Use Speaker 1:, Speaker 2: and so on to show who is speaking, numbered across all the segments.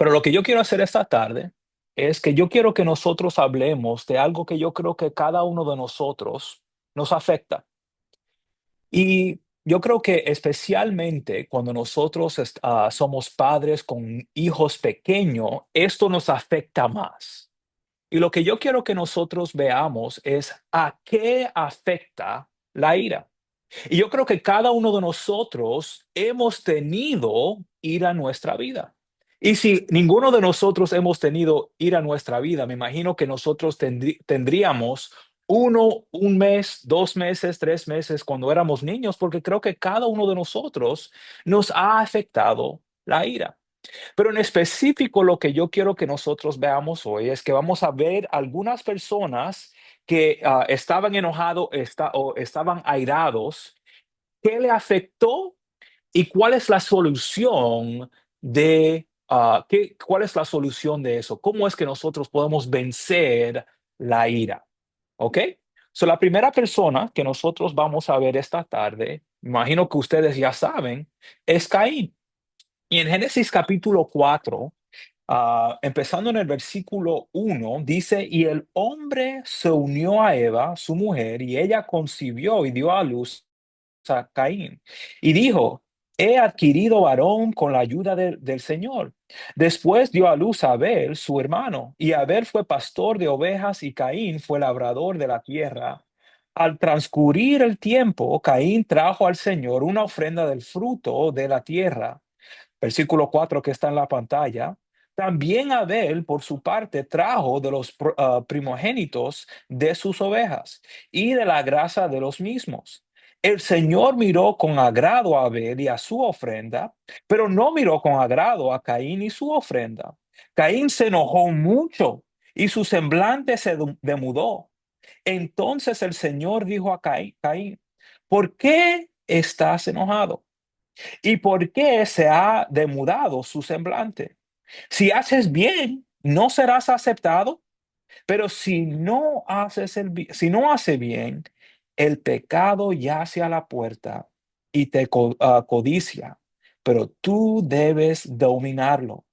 Speaker 1: Pero lo que yo quiero hacer esta tarde es que yo quiero que nosotros hablemos de algo que yo creo que cada uno de nosotros nos afecta. Y yo creo que especialmente cuando nosotros somos padres con hijos pequeños, esto nos afecta más. Y lo que yo quiero que nosotros veamos es a qué afecta la ira. Y yo creo que cada uno de nosotros hemos tenido ira en nuestra vida. Y si ninguno de nosotros hemos tenido ira en nuestra vida, me imagino que nosotros tendríamos un mes, 2 meses, 3 meses cuando éramos niños, porque creo que cada uno de nosotros nos ha afectado la ira. Pero en específico lo que yo quiero que nosotros veamos hoy es que vamos a ver algunas personas que estaban enojados o estaban airados. ¿Qué le afectó y cuál es la solución cuál es la solución de eso? ¿Cómo es que nosotros podemos vencer la ira? ¿Ok? So, la primera persona que nosotros vamos a ver esta tarde, imagino que ustedes ya saben, es Caín. Y en Génesis capítulo 4, empezando en el versículo 1, dice, y el hombre se unió a Eva, su mujer, y ella concibió y dio a luz a Caín. Y dijo, he adquirido varón con la ayuda del Señor. Después dio a luz a Abel, su hermano, y Abel fue pastor de ovejas y Caín fue labrador de la tierra. Al transcurrir el tiempo, Caín trajo al Señor una ofrenda del fruto de la tierra. Versículo 4 que está en la pantalla. También Abel, por su parte, trajo de los primogénitos de sus ovejas y de la grasa de los mismos. El Señor miró con agrado a Abel y a su ofrenda, pero no miró con agrado a Caín y su ofrenda. Caín se enojó mucho y su semblante se demudó. Entonces el Señor dijo a Caín, ¿por qué estás enojado? ¿Y por qué se ha demudado su semblante? Si haces bien, no serás aceptado, pero si no hace bien, el pecado yace a la puerta y te codicia, pero tú debes dominarlo.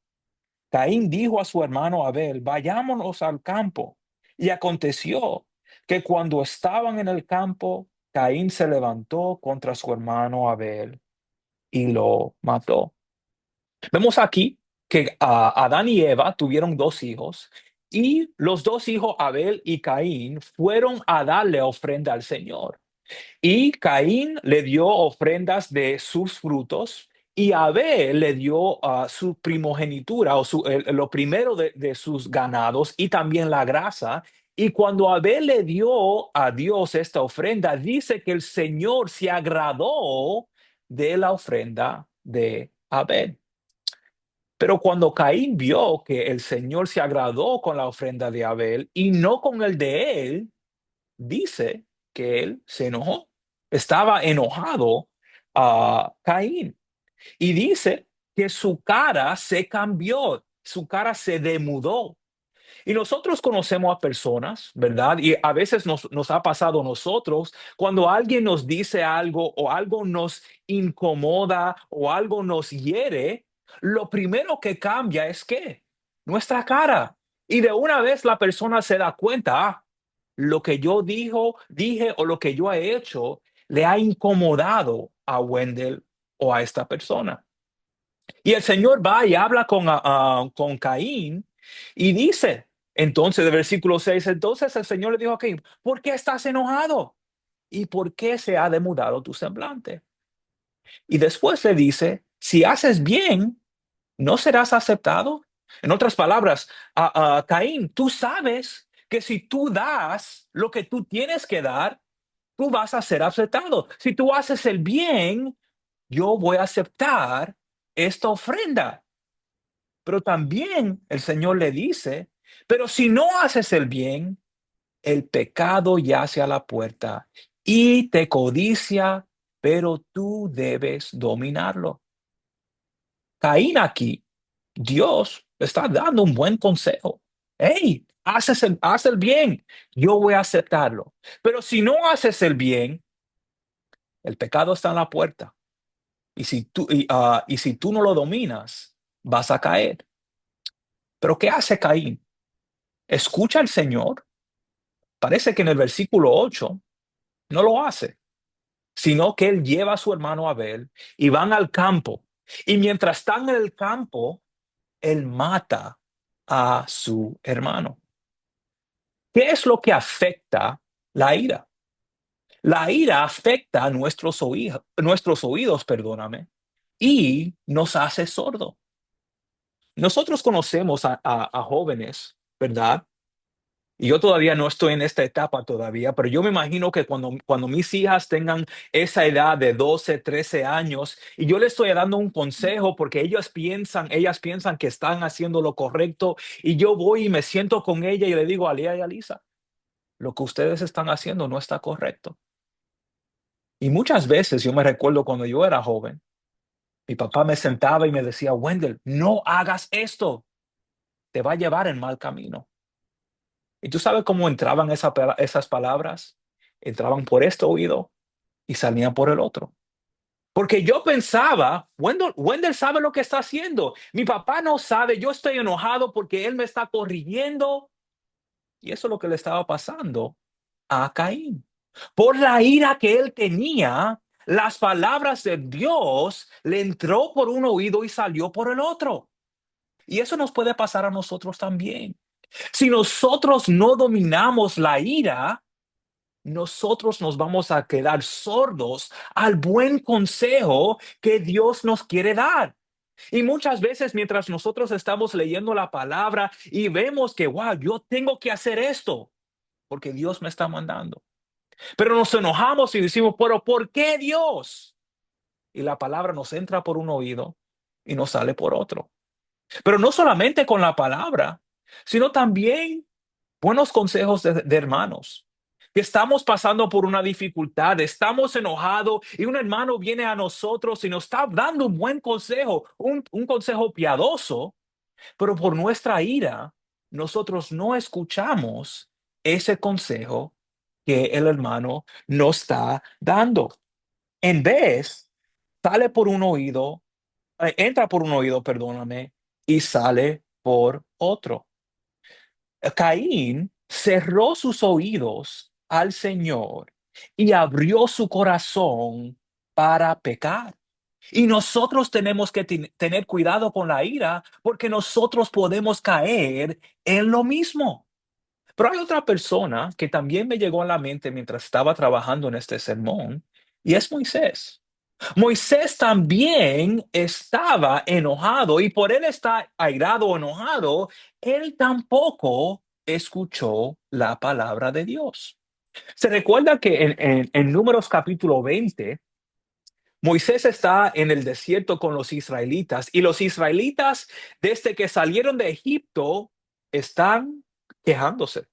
Speaker 1: Caín dijo a su hermano Abel, vayámonos al campo. Y aconteció que cuando estaban en el campo, Caín se levantó contra su hermano Abel y lo mató. Vemos aquí que Adán y Eva tuvieron dos hijos y los dos hijos, Abel y Caín, fueron a darle ofrenda al Señor. Y Caín le dio ofrendas de sus frutos y Abel le dio su primogenitura o lo primero de sus ganados y también la grasa. Y cuando Abel le dio a Dios esta ofrenda, dice que el Señor se agradó de la ofrenda de Abel. Pero cuando Caín vio que el Señor se agradó con la ofrenda de Abel y no con el de él, dice que él se enojó. Estaba enojado a Caín. Y dice que su cara se cambió, su cara se demudó. Y nosotros conocemos a personas, ¿verdad? Y a veces nos ha pasado a nosotros cuando alguien nos dice algo o algo nos incomoda o algo nos hiere, lo primero que cambia es ¿qué? Nuestra cara. Y de una vez la persona se da cuenta, lo que yo dije o lo que yo he hecho le ha incomodado a Wendell o a esta persona. Y el Señor va y habla con Caín y dice, entonces, de versículo 6, entonces el Señor le dijo a Caín, ¿por qué estás enojado? ¿Y por qué se ha demudado tu semblante? Y después le dice, si haces bien, ¿no serás aceptado? En otras palabras, Caín, tú sabes que si tú das lo que tú tienes que dar, tú vas a ser aceptado. Si tú haces el bien, yo voy a aceptar esta ofrenda. Pero también el Señor le dice, pero si no haces el bien, el pecado yace a la puerta y te codicia, pero tú debes dominarlo. Caín aquí, Dios le está dando un buen consejo. Hey, haz el bien, yo voy a aceptarlo. Pero si no haces el bien, el pecado está en la puerta. Y si tú no lo dominas, vas a caer. Pero ¿qué hace Caín? Escucha al Señor. Parece que en el versículo 8 no lo hace, sino que él lleva a su hermano Abel y van al campo. Y mientras están en el campo, él mata a su hermano. ¿Qué es lo que afecta la ira? La ira afecta a nuestros oídos, perdóname, y nos hace sordo. Nosotros conocemos a jóvenes, ¿verdad? Y yo todavía no estoy en esta etapa todavía, pero yo me imagino que cuando mis hijas tengan esa edad de 12, 13 años, y yo les estoy dando un consejo porque ellas piensan que están haciendo lo correcto, y yo voy y me siento con ella y le digo a Lía y a Lisa, lo que ustedes están haciendo no está correcto. Y muchas veces yo me recuerdo cuando yo era joven, mi papá me sentaba y me decía, Wendell, no hagas esto, te va a llevar en mal camino. ¿Y tú sabes cómo entraban esas palabras? Entraban por este oído y salían por el otro. Porque yo pensaba, Wendell sabe lo que está haciendo. Mi papá no sabe, yo estoy enojado porque él me está corrigiendo. Y eso es lo que le estaba pasando a Caín. Por la ira que él tenía, las palabras de Dios le entró por un oído y salió por el otro. Y eso nos puede pasar a nosotros también. Si nosotros no dominamos la ira, nosotros nos vamos a quedar sordos al buen consejo que Dios nos quiere dar. Y muchas veces mientras nosotros estamos leyendo la palabra y vemos que, wow, yo tengo que hacer esto porque Dios me está mandando. Pero nos enojamos y decimos, pero ¿por qué Dios? Y la palabra nos entra por un oído y nos sale por otro. Pero no solamente con la palabra, sino también buenos consejos de hermanos. Que estamos pasando por una dificultad, estamos enojados y un hermano viene a nosotros y nos está dando un buen consejo, un consejo piadoso, pero por nuestra ira, nosotros no escuchamos ese consejo que el hermano nos está dando. En vez, sale por un oído, entra por un oído, perdóname, y sale por otro. Caín cerró sus oídos al Señor y abrió su corazón para pecar. Y nosotros tenemos que tener cuidado con la ira porque nosotros podemos caer en lo mismo. Pero hay otra persona que también me llegó a la mente mientras estaba trabajando en este sermón y es Moisés. Moisés también estaba enojado y por él estar airado o enojado, él tampoco escuchó la palabra de Dios. Se recuerda que en Números capítulo 20, Moisés está en el desierto con los israelitas y los israelitas desde que salieron de Egipto están quejándose.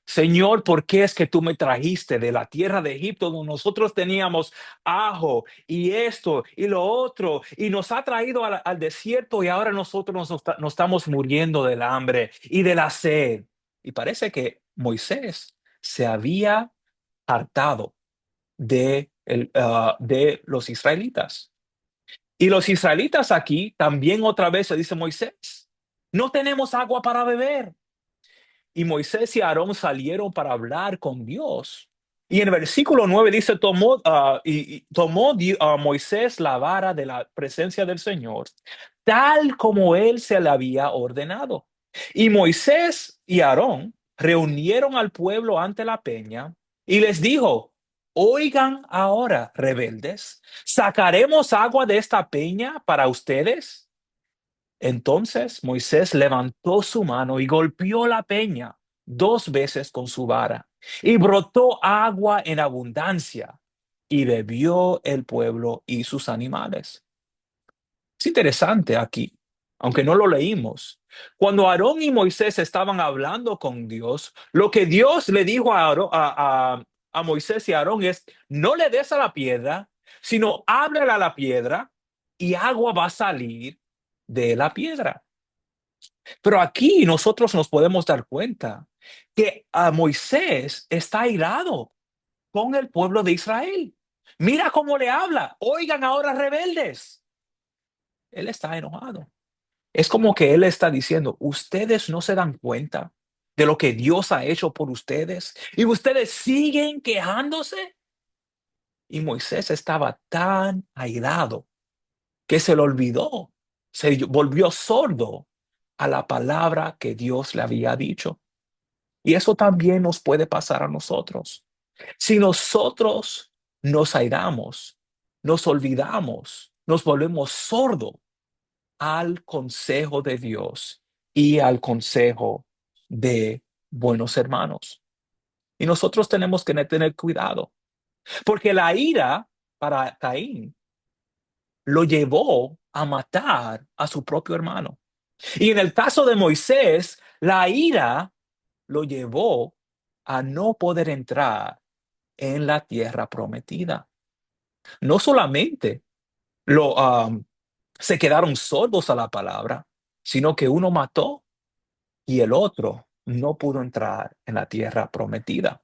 Speaker 1: Señor, ¿por qué es que tú me trajiste de la tierra de Egipto donde nosotros teníamos ajo y esto y lo otro y nos ha traído al desierto y ahora nosotros nos estamos muriendo del hambre y de la sed? Y parece que Moisés se había hartado de los israelitas. Y los israelitas aquí también otra vez se dice Moisés, no tenemos agua para beber. Y Moisés y Aarón salieron para hablar con Dios. Y en el versículo 9 dice, tomó Moisés la vara de la presencia del Señor, tal como él se le había ordenado. Y Moisés y Aarón reunieron al pueblo ante la peña y les dijo, oigan ahora, rebeldes, ¿sacaremos agua de esta peña para ustedes? Entonces Moisés levantó su mano y golpeó la peña 2 veces con su vara, y brotó agua en abundancia, y bebió el pueblo y sus animales. Es interesante aquí, aunque no lo leímos. Cuando Aarón y Moisés estaban hablando con Dios, lo que Dios le dijo a Moisés y a Aarón es, no le des a la piedra, sino háblale a la piedra y agua va a salir de la piedra. Pero aquí nosotros nos podemos dar cuenta que a Moisés está airado con el pueblo de Israel. Mira cómo le habla. Oigan ahora, rebeldes. Él está enojado. Es como que él está diciendo, ustedes no se dan cuenta de lo que Dios ha hecho por ustedes y ustedes siguen quejándose. Y Moisés estaba tan airado que se le olvidó, se volvió sordo a la palabra que Dios le había dicho. Y eso también nos puede pasar a nosotros. Si nosotros nos airamos, nos olvidamos, nos volvemos sordos al consejo de Dios y al consejo de buenos hermanos. Y nosotros tenemos que tener cuidado, porque la ira para Caín lo llevó a matar a su propio hermano. Y en el caso de Moisés, la ira lo llevó a no poder entrar en la tierra prometida. No solamente lo, se quedaron sordos a la palabra, sino que uno mató y el otro no pudo entrar en la tierra prometida.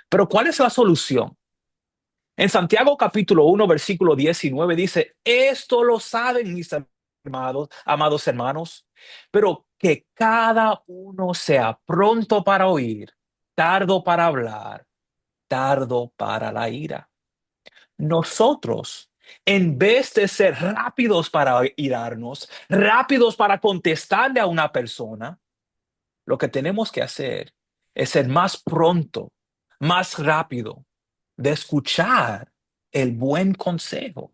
Speaker 1: Pero ¿cuál es la solución? En Santiago capítulo 1, versículo 19 dice, esto lo saben mis amados hermanos, pero que cada uno sea pronto para oír, tardo para hablar, tardo para la ira. Nosotros, en vez de ser rápidos para irarnos, rápidos para contestarle a una persona, lo que tenemos que hacer es ser más pronto, más rápido de escuchar el buen consejo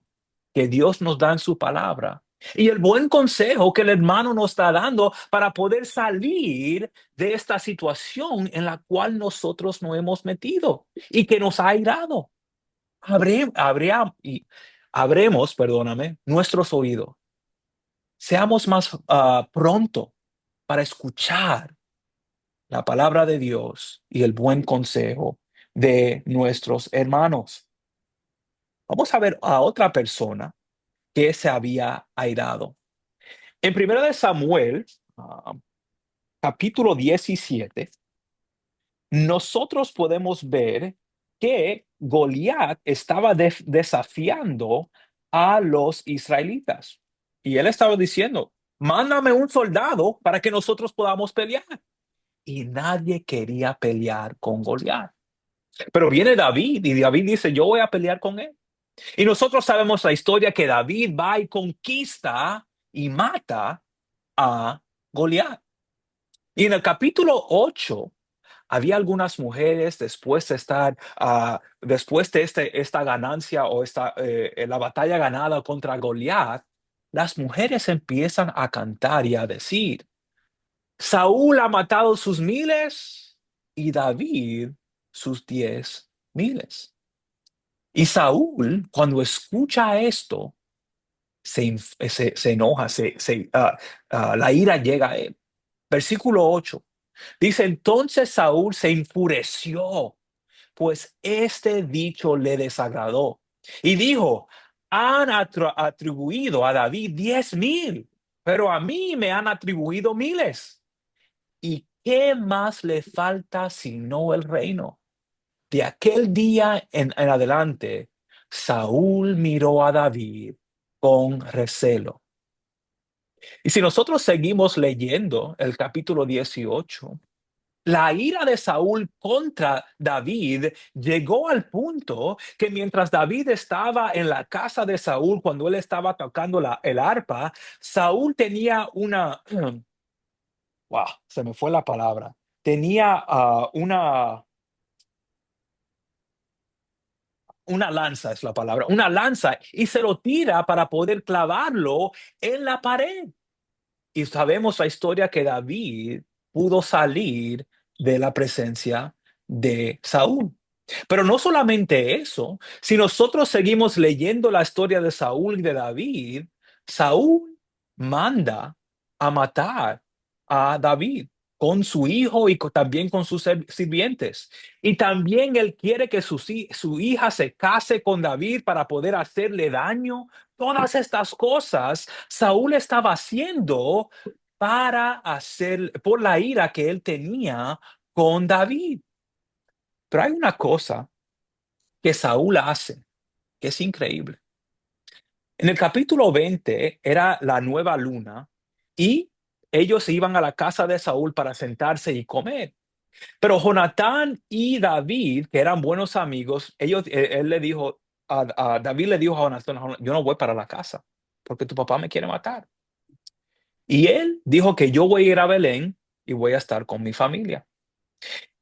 Speaker 1: que Dios nos da en su palabra y el buen consejo que el hermano nos está dando para poder salir de esta situación en la cual nosotros nos hemos metido y que nos ha airado. Abremos, perdóname, nuestros oídos. Seamos más pronto para escuchar la palabra de Dios y el buen consejo de nuestros hermanos. Vamos a ver a otra persona que se había airado. En 1 de Samuel, capítulo 17, nosotros podemos ver que Goliat estaba desafiando a los israelitas. Y él estaba diciendo, mándame un soldado para que nosotros podamos pelear. Y nadie quería pelear con Goliat. Pero viene David y David dice, yo voy a pelear con él. Y nosotros sabemos la historia que David va y conquista y mata a Goliat. Y en el capítulo 8 había algunas mujeres después de estar, después de esta ganancia o la batalla ganada contra Goliat, las mujeres empiezan a cantar y a decir, Saúl ha matado sus miles y David sus 10,000. Y Saúl, cuando escucha esto, se enoja, la ira llega a él. Versículo 8 dice, entonces Saúl se enfureció, pues este dicho le desagradó. Y dijo, han atribuido a David 10,000, pero a mí me han atribuido miles. ¿Y qué más le falta sino el reino? De aquel día en adelante, Saúl miró a David con recelo. Y si nosotros seguimos leyendo el capítulo 18, la ira de Saúl contra David llegó al punto que mientras David estaba en la casa de Saúl, cuando él estaba tocando el arpa, Saúl tenía wow, se me fue la palabra, tenía una lanza es la palabra, una lanza, y se lo tira para poder clavarlo en la pared. Y sabemos la historia que David pudo salir de la presencia de Saúl. Pero no solamente eso, si nosotros seguimos leyendo la historia de Saúl y de David, Saúl manda a matar a David con su hijo y también con sus sirvientes. Y también él quiere que su hija se case con David para poder hacerle daño. Todas estas cosas Saúl estaba haciendo para hacer, por la ira que él tenía con David. Pero hay una cosa que Saúl hace que es increíble. En el capítulo 20 era la nueva luna y ellos iban a la casa de Saúl para sentarse y comer. Pero Jonatán y David, que eran buenos amigos, él le dijo, David le dijo a Jonatán: yo no voy para la casa, porque tu papá me quiere matar. Y él dijo que yo voy a ir a Belén y voy a estar con mi familia.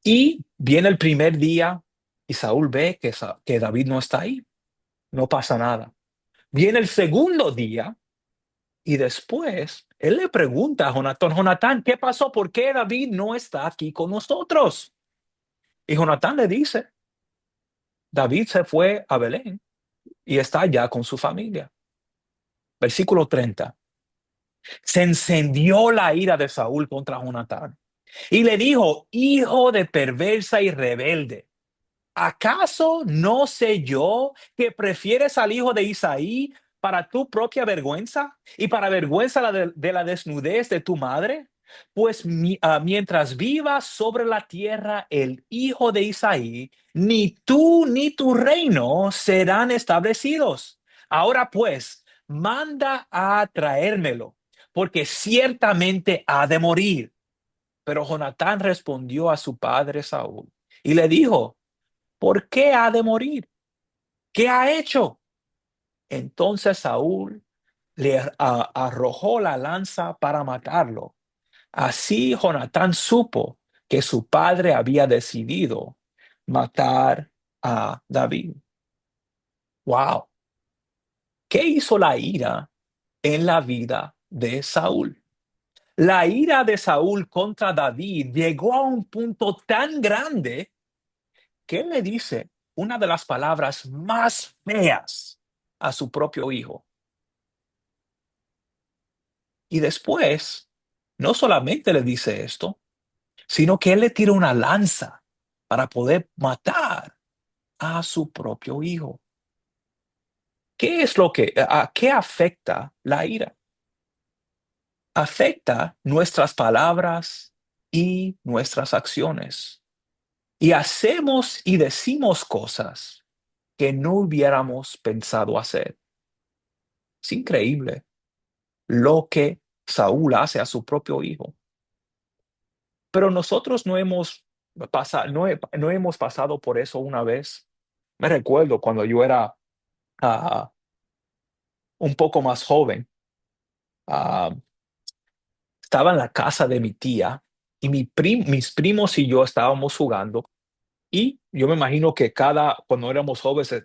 Speaker 1: Y viene el primer día y Saúl ve que David no está ahí, no pasa nada. Viene el segundo día y después él le pregunta a Jonatán: Jonatán, ¿qué pasó? ¿Por qué David no está aquí con nosotros? Y Jonatán le dice: David se fue a Belén y está allá con su familia. Versículo 30. Se encendió la ira de Saúl contra Jonatán y le dijo: hijo de perversa y rebelde, ¿acaso no sé yo que prefieres al hijo de Isaí para tu propia vergüenza y para vergüenza de la desnudez de tu madre? Pues mientras vivas sobre la tierra el hijo de Isaí, ni tú ni tu reino serán establecidos. Ahora pues, manda a traérmelo, porque ciertamente ha de morir. Pero Jonatán respondió a su padre Saúl y le dijo: ¿por qué ha de morir? ¿Qué ha hecho? Entonces Saúl le arrojó la lanza para matarlo. Así Jonatán supo que su padre había decidido matar a David. Wow. ¿Qué hizo la ira en la vida de Saúl? La ira de Saúl contra David llegó a un punto tan grande que él le dice una de las palabras más feas a su propio hijo. Y después, no solamente le dice esto, sino que él le tira una lanza para poder matar a su propio hijo. ¿Qué es a qué afecta la ira? Afecta nuestras palabras y nuestras acciones. Y hacemos y decimos cosas que no hubiéramos pensado hacer. Es increíble lo que Saúl hace a su propio hijo. Pero nosotros no hemos pasado por eso una vez. Me recuerdo cuando yo era ah, un poco más joven, ah, estaba en la casa de mi tía y mis primos y yo estábamos jugando. Y yo me imagino que cuando éramos jóvenes,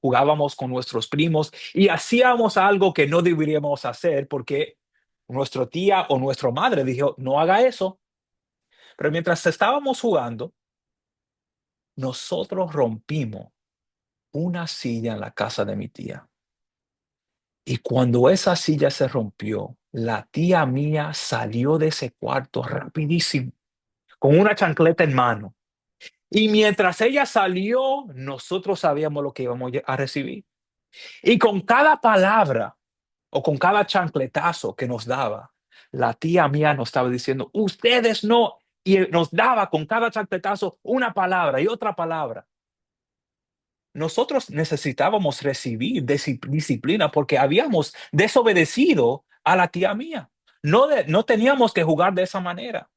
Speaker 1: jugábamos con nuestros primos y hacíamos algo que no deberíamos hacer porque nuestra tía o nuestra madre dijo: no haga eso. Pero mientras estábamos jugando, nosotros rompimos una silla en la casa de mi tía. Y cuando esa silla se rompió, la tía mía salió de ese cuarto rapidísimo, con una chancleta en mano. Y mientras ella salió, nosotros sabíamos lo que íbamos a recibir. Y con cada palabra o con cada chancletazo que nos daba, la tía mía nos estaba diciendo: ustedes no. Y nos daba con cada chancletazo una palabra y otra palabra. Nosotros necesitábamos recibir disciplina porque habíamos desobedecido a la tía mía. No teníamos que jugar de esa manera.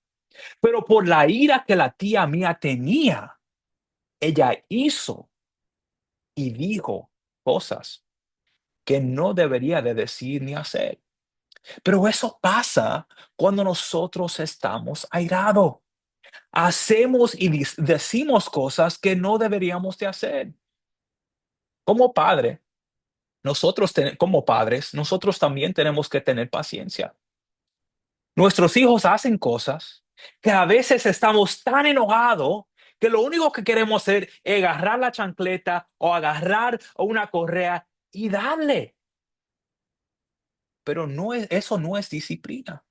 Speaker 1: Pero por la ira que la tía mía tenía, ella hizo y dijo cosas que no debería de decir ni hacer. Pero eso pasa cuando nosotros estamos airados. Hacemos y decimos cosas que no deberíamos de hacer. Como padre, como padres, nosotros también tenemos que tener paciencia. Nuestros hijos hacen cosas que a veces estamos tan enojados que lo único que queremos hacer es agarrar la chancleta o agarrar una correa y darle. Pero eso no es disciplina.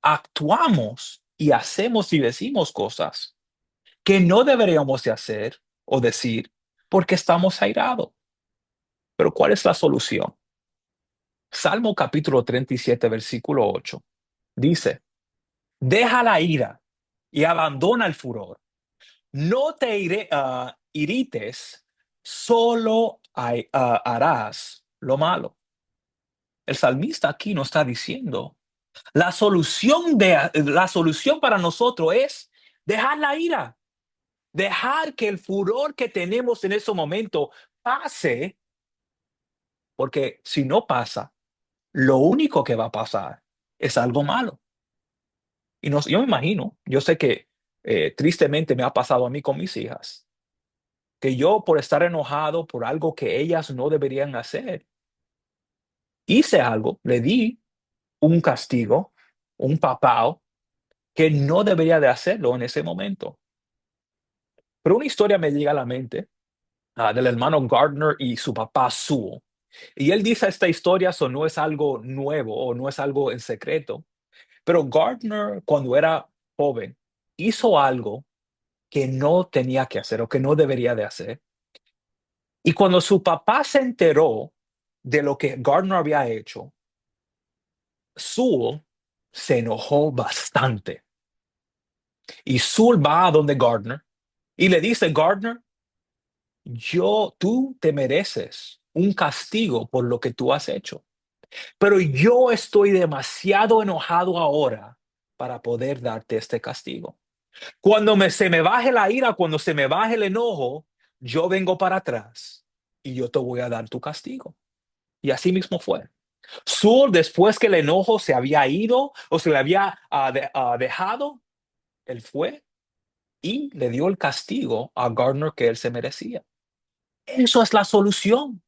Speaker 1: Actuamos y hacemos y decimos cosas que no deberíamos de hacer o decir porque estamos airados. Pero ¿cuál es la solución? Salmo capítulo 37, versículo 8. Dice: deja la ira y abandona el furor. No te irrites, solo harás lo malo. El salmista aquí nos está diciendo La solución para nosotros es dejar la ira, dejar que el furor que tenemos en ese momento pase, porque si no pasa, lo único que va a pasar es algo malo. Y yo me imagino, yo sé que tristemente me ha pasado a mí con mis hijas, que yo por estar enojado por algo que ellas no deberían hacer, hice algo, le di un castigo, un papao, que no debería de hacerlo en ese momento. Pero una historia me llega a la mente del hermano Gardner y su papá Sewell. Y él dice esta historia, eso no es algo nuevo o no es algo en secreto. Pero Gardner, cuando era joven, hizo algo que no tenía que hacer o que no debería de hacer. Y cuando su papá se enteró de lo que Gardner había hecho, Sewell se enojó bastante. Y Sewell va a donde Gardner y le dice, Gardner, tú te mereces un castigo por lo que tú has hecho, pero yo estoy demasiado enojado ahora para poder darte este castigo. Cuando se me baje la ira, cuando se me baje el enojo, yo vengo para atrás y yo te voy a dar tu castigo. Y así mismo fue. Saul, después que el enojo se había ido o se le había dejado, él fue y le dio el castigo a Gardner que él se merecía. Eso es la solución.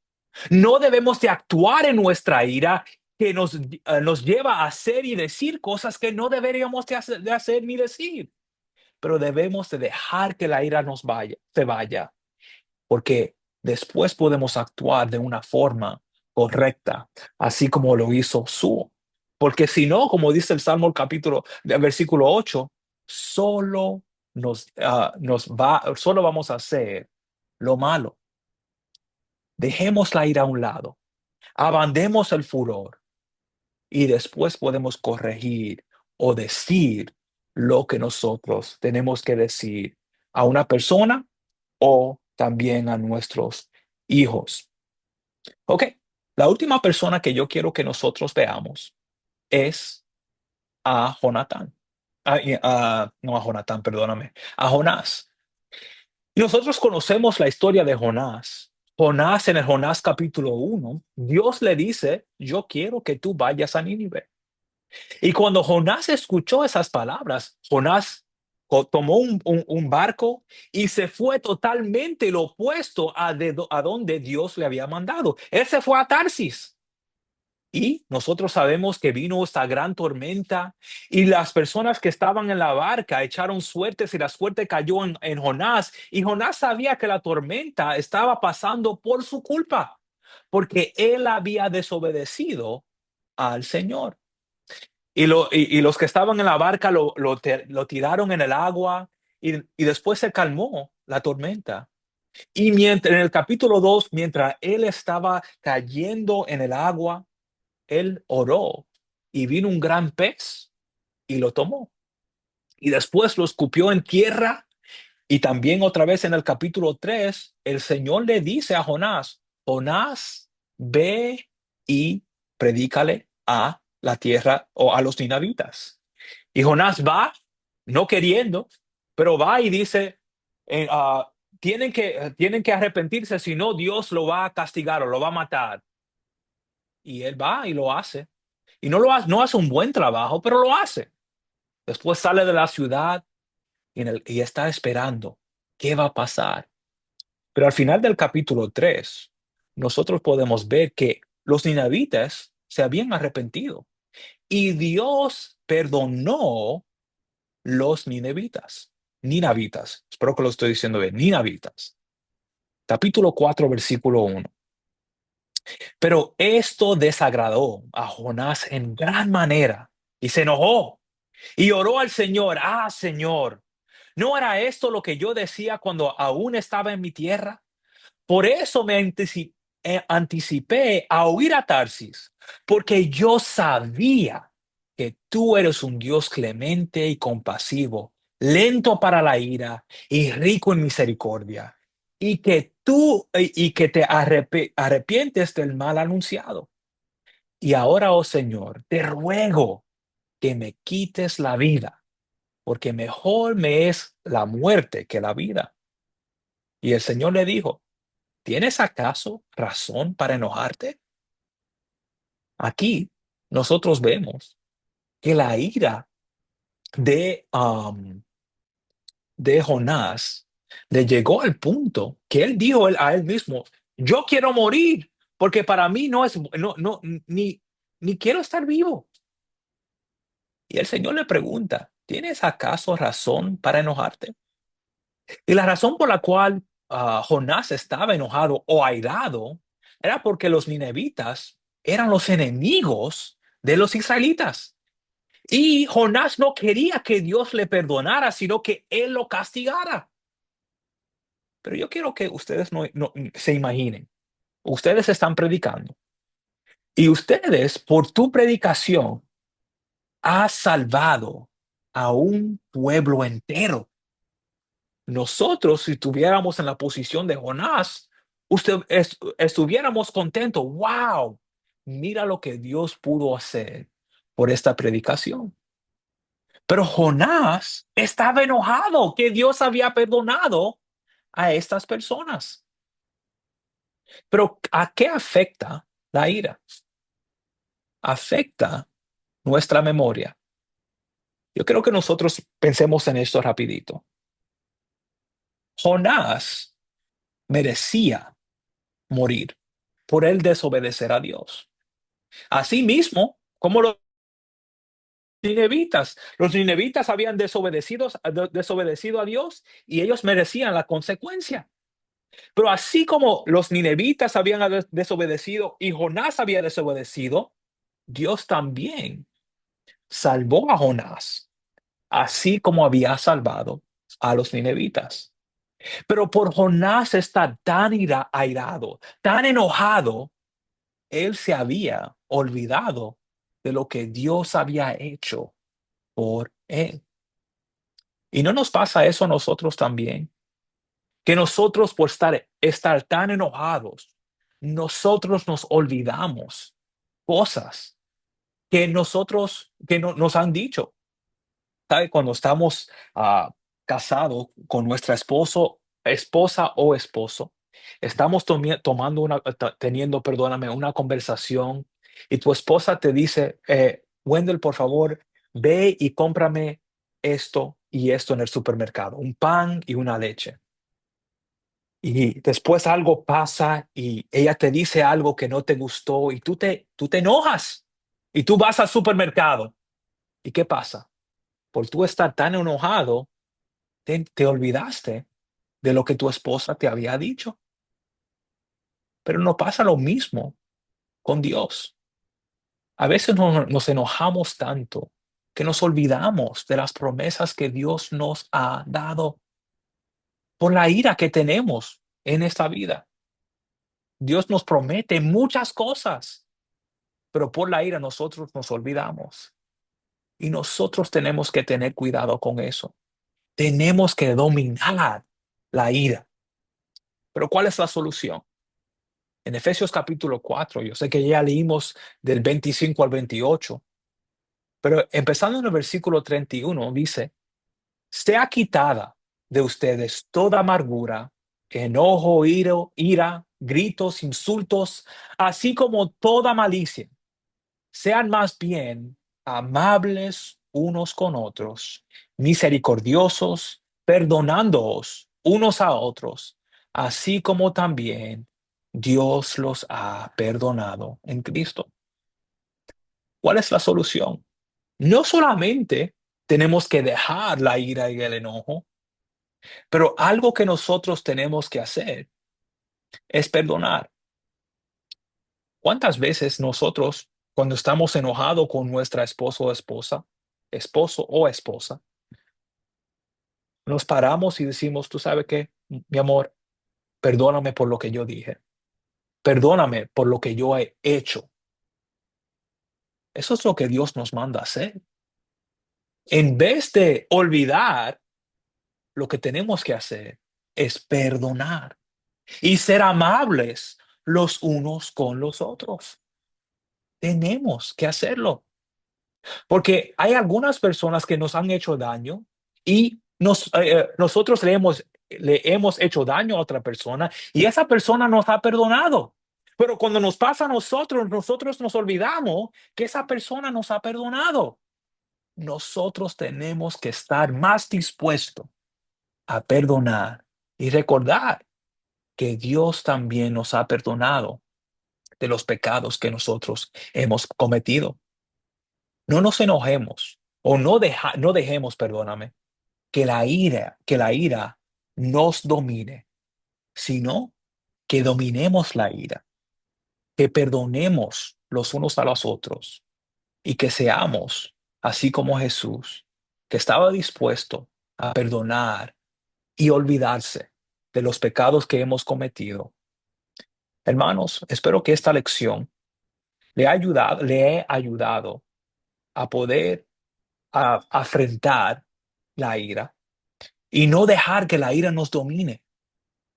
Speaker 1: No debemos de actuar en nuestra ira que nos lleva a hacer y decir cosas que no deberíamos de hacer ni decir. Pero debemos de dejar que la ira se vaya, porque después podemos actuar de una forma correcta, así como lo hizo Su. Porque si no, como dice el Salmo versículo 8, solo vamos a hacer lo malo. Dejemos la ira a un lado, abandemos el furor y después podemos corregir o decir lo que nosotros tenemos que decir a una persona o también a nuestros hijos. Ok, la última persona que yo quiero que nosotros veamos es a Jonatán. No a Jonatán, perdóname, a Jonás. Y nosotros conocemos la historia de Jonás. Jonás en el Jonás capítulo 1, Dios le dice, yo quiero que tú vayas a Nínive. Y cuando Jonás escuchó esas palabras, Jonás tomó un barco y se fue totalmente lo opuesto a donde Dios le había mandado. Él se fue a Tarsis. Y nosotros sabemos que vino esta gran tormenta y las personas que estaban en la barca echaron suertes y la suerte cayó en Jonás. Y Jonás sabía que la tormenta estaba pasando por su culpa, porque él había desobedecido al Señor. Y los que estaban en la barca lo tiraron en el agua y después se calmó la tormenta. Y mientras, en el capítulo 2 mientras él estaba cayendo en el agua, él oró y vino un gran pez y lo tomó. Y después lo escupió en tierra. Y también otra vez en el capítulo 3 el Señor le dice a Jonás, Jonás, ve y predícale a la tierra o a los ninavitas. Y Jonás va, no queriendo, pero va y dice, tienen que arrepentirse, si no Dios lo va a castigar o lo va a matar. Y él va y lo hace. Y no hace un buen trabajo, pero lo hace. Después sale de la ciudad y está esperando qué va a pasar. Pero al final del capítulo 3 nosotros podemos ver que los ninavitas se habían arrepentido y Dios perdonó los ninavitas. Espero que lo estoy diciendo bien, ninavitas. Capítulo 4 versículo 1. Pero esto desagradó a Jonás en gran manera y se enojó y oró al Señor, Señor, ¿no era esto lo que yo decía cuando aún estaba en mi tierra? Por eso anticipé a huir a Tarsis, porque yo sabía que tú eres un Dios clemente y compasivo, lento para la ira y rico en misericordia, y que te arrepientes del mal anunciado. Y ahora, oh Señor, te ruego que me quites la vida, porque mejor me es la muerte que la vida. Y el Señor le dijo, ¿tienes acaso razón para enojarte? Aquí nosotros vemos que la ira de Jonás le llegó al punto que él dijo a él mismo, yo quiero morir, porque para mí no es, ni quiero estar vivo. Y el Señor le pregunta, ¿tienes acaso razón para enojarte? Y la razón por la cual Jonás estaba enojado o airado era porque los ninevitas eran los enemigos de los israelitas. Y Jonás no quería que Dios le perdonara, sino que él lo castigara. Pero yo quiero que ustedes no se imaginen. Ustedes están predicando. Y ustedes, por tu predicación, has salvado a un pueblo entero. Nosotros, si estuviéramos en la posición de Jonás, estuviéramos contentos. ¡Wow! Mira lo que Dios pudo hacer por esta predicación. Pero Jonás estaba enojado que Dios había perdonado a estas personas. Pero ¿a qué afecta la ira? Afecta nuestra memoria. Yo creo que nosotros pensemos en esto rapidito. Jonás merecía morir por él desobedecer a Dios. Asimismo, como los ninevitas habían desobedecido a Dios y ellos merecían la consecuencia. Pero así como los ninevitas habían desobedecido y Jonás había desobedecido, Dios también salvó a Jonás, así como había salvado a los ninevitas. Pero por Jonás estar tan airado, tan enojado, él se había olvidado de lo que Dios había hecho por él. ¿Y no nos pasa eso a nosotros también? Que nosotros por estar tan enojados, nosotros nos olvidamos cosas que nos han dicho. ¿Sabe? Cuando estamos casados con nuestra esposa o esposo, estamos tomando teniendo, perdóname, una conversación y tu esposa te dice, Wendell, por favor, ve y cómprame esto y esto en el supermercado, un pan y una leche. Y después algo pasa y ella te dice algo que no te gustó y tú te enojas y tú vas al supermercado. ¿Y qué pasa? Por tú estar tan enojado, te olvidaste de lo que tu esposa te había dicho. Pero no pasa lo mismo con Dios. A veces nos enojamos tanto que nos olvidamos de las promesas que Dios nos ha dado por la ira que tenemos en esta vida. Dios nos promete muchas cosas, pero por la ira nosotros nos olvidamos. Y nosotros tenemos que tener cuidado con eso. Tenemos que dominar la ira. Pero ¿cuál es la solución? En Efesios capítulo 4, yo sé que ya leímos del 25 al 28, pero empezando en el versículo 31 dice, sea quitada de ustedes toda amargura, enojo, ira, gritos, insultos, así como toda malicia. Sean más bien amables unos con otros, misericordiosos, perdonándoos unos a otros, así como también Dios los ha perdonado en Cristo. ¿Cuál es la solución? No solamente tenemos que dejar la ira y el enojo, pero algo que nosotros tenemos que hacer es perdonar. ¿Cuántas veces nosotros, cuando estamos enojados con nuestra esposo o esposa, nos paramos y decimos, tú sabes qué, mi amor, perdóname por lo que yo dije, perdóname por lo que yo he hecho? Eso es lo que Dios nos manda a hacer. En vez de olvidar, lo que tenemos que hacer es perdonar y ser amables los unos con los otros. Tenemos que hacerlo. Porque hay algunas personas que nos han hecho daño y nosotros le hemos hecho daño a otra persona y esa persona nos ha perdonado. Pero cuando nos pasa a nosotros, nosotros nos olvidamos que esa persona nos ha perdonado. Nosotros tenemos que estar más dispuestos a perdonar y recordar que Dios también nos ha perdonado de los pecados que nosotros hemos cometido. No nos enojemos o no dejemos, perdóname, que la ira nos domine, sino que dominemos la ira, que perdonemos los unos a los otros y que seamos así como Jesús, que estaba dispuesto a perdonar y olvidarse de los pecados que hemos cometido. Hermanos, espero que esta lección le he ayudado a poder afrontar la ira y no dejar que la ira nos domine,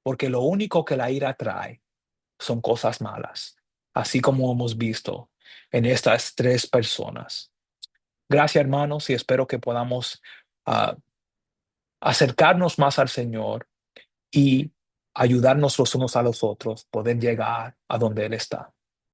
Speaker 1: porque lo único que la ira trae son cosas malas, así como hemos visto en estas tres personas. Gracias, hermanos, y espero que podamos ah, acercarnos más al Señor y ayudarnos los unos a los otros, poder llegar a donde Él está.